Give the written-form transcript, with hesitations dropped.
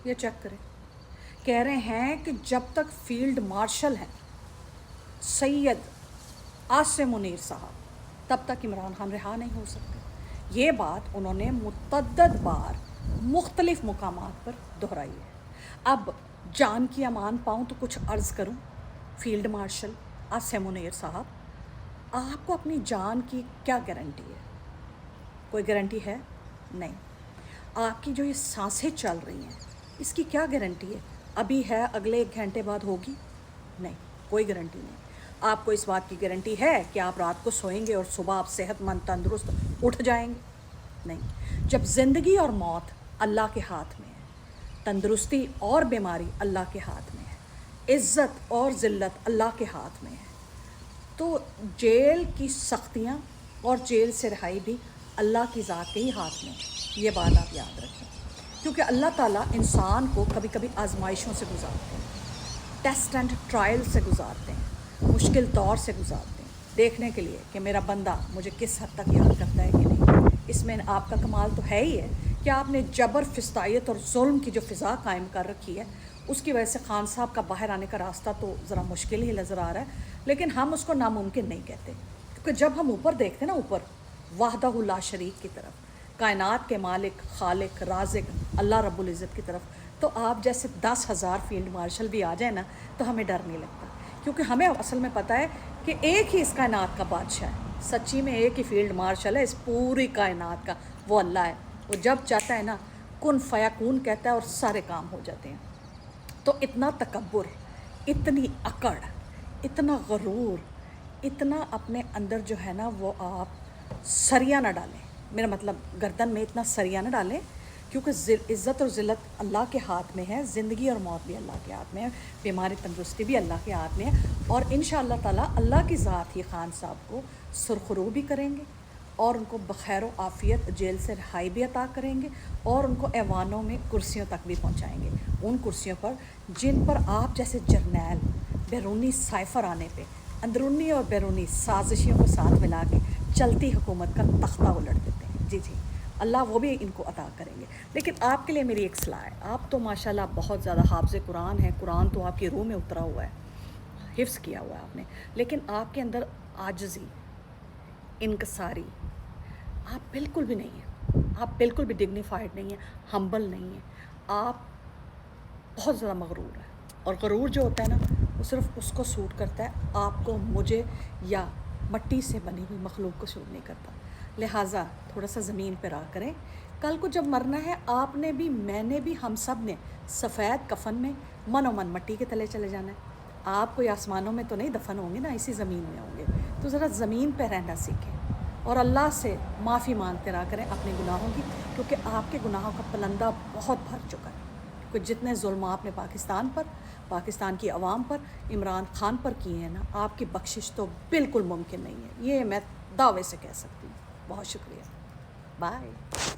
یہ چیک کریں. کہہ رہے ہیں کہ جب تک فیلڈ مارشل ہیں سید عاصم منیر صاحب تب تک عمران خان رہا نہیں ہو سکتے. یہ بات انہوں نے متعدد بار مختلف مقامات پر دہرائی ہے. اب جان کی امان پاؤں تو کچھ عرض کروں. فیلڈ مارشل عاصم منیر صاحب، آپ کو اپنی جان کی کیا گارنٹی ہے؟ کوئی گارنٹی ہے نہیں. آپ کی جو یہ سانسیں چل رہی ہیں اس کی کیا گارنٹی ہے؟ ابھی ہے، اگلے 1 گھنٹے بعد ہوگی؟ نہیں، کوئی گارنٹی نہیں. آپ کو اس بات کی گارنٹی ہے کہ آپ رات کو سوئیں گے اور صبح آپ صحت مند تندرست اٹھ جائیں گے؟ نہیں. جب زندگی اور موت اللہ کے ہاتھ میں ہے، تندرستی اور بیماری اللہ کے ہاتھ میں ہے، عزت اور ذلت اللہ کے ہاتھ میں ہے، تو جیل کی سختیاں اور جیل سے رہائی بھی اللہ کی ذات کے ہی ہاتھ میں ہے. یہ بات آپ یاد رکھیں، کیونکہ اللہ تعالیٰ انسان کو کبھی کبھی آزمائشوں سے گزارتے ہیں، ٹیسٹ اینڈ ٹرائل سے گزارتے ہیں، مشکل دور سے گزارتے ہیں، دیکھنے کے لیے کہ میرا بندہ مجھے کس حد تک یاد کرتا ہے کہ نہیں. اس میں آپ کا کمال تو ہے ہی ہے کہ آپ نے جبر، فسطائیت اور ظلم کی جو فضا قائم کر رکھی ہے اس کی وجہ سے خان صاحب کا باہر آنے کا راستہ تو ذرا مشکل ہی نظر آ رہا ہے. لیکن ہم اس کو ناممکن نہیں کہتے، کیونکہ جب ہم اوپر دیکھتے ہیں نا، اوپر وحدہ لا شریک کی طرف، کائنات کے مالک، خالق، رازق اللہ رب العزت کی طرف، تو آپ جیسے 10,000 فیلڈ مارشل بھی آ جائیں نا تو ہمیں ڈر نہیں لگتا، کیونکہ ہمیں اصل میں پتہ ہے کہ ایک ہی اس کائنات کا بادشاہ ہے. سچی میں ایک ہی فیلڈ مارشل ہے اس پوری کائنات کا، وہ اللہ ہے. وہ جب چاہتا ہے نا کن فیکون کہتا ہے اور سارے کام ہو جاتے ہیں. تو اتنا تکبر، اتنی اکڑ، اتنا غرور، اتنا اپنے اندر جو ہے نا وہ آپ سریا نہ ڈالیں. میرا مطلب گردن میں اتنا سریا نہ ڈالیں، کیونکہ عزت اور ذلت اللہ کے ہاتھ میں ہے، زندگی اور موت بھی اللہ کے ہاتھ میں ہے، بیماری تندرستی بھی اللہ کے ہاتھ میں ہے. اور انشاءاللہ تعالیٰ اللہ کی ذات ہی خان صاحب کو سرخرو بھی کریں گے اور ان کو بخیر و عافیت جیل سے رہائی بھی عطا کریں گے اور ان کو ایوانوں میں کرسیوں تک بھی پہنچائیں گے، ان کرسیوں پر جن پر آپ جیسے جرنیل بیرونی سائفر آنے پہ اندرونی اور بیرونی سازشیوں کو ساتھ ملا کے چلتی حکومت کا تختہ الٹ دیتے ہیں. جی جی، اللہ وہ بھی ان کو عطا کریں گے. لیکن آپ کے لیے میری ایک صلاح ہے، آپ تو ماشاءاللہ بہت زیادہ حافظ قرآن ہیں، قرآن تو آپ کی روح میں اترا ہوا ہے، حفظ کیا ہوا ہے آپ نے، لیکن آپ کے اندر عاجزی، انکساری آپ بالکل بھی نہیں ہیں. آپ بالکل بھی ڈگنیفائڈ نہیں ہیں، ہمبل نہیں ہیں. آپ بہت زیادہ مغرور ہیں، اور غرور جو ہوتا ہے نا وہ صرف اس کو سوٹ کرتا ہے، آپ کو، مجھے یا مٹی سے بنی ہوئی مخلوق کو سوٹ نہیں کرتا. لہٰذا تھوڑا سا زمین پہ راہ کریں. کل کو جب مرنا ہے آپ نے بھی، میں نے بھی، ہم سب نے سفید کفن میں من و من مٹی کے تلے چلے جانا ہے. آپ کوئی آسمانوں میں تو نہیں دفن ہوں گے نا، اسی زمین میں ہوں گے. تو ذرا زمین پہ رہنا سیکھیں اور اللہ سے معافی مانگتے رہا کریں اپنے گناہوں کی، کیونکہ آپ کے گناہوں کا پلندہ بہت بھر چکا ہے. کیونکہ جتنے ظلم آپ نے پاکستان پر، پاکستان کی عوام پر، عمران خان پر کیے ہیں نا، آپ کی بخشش تو بالکل ممکن نہیں ہے. یہ میں دعوے سے کہہ سکتی ہوں. بہت شکریہ. بائے.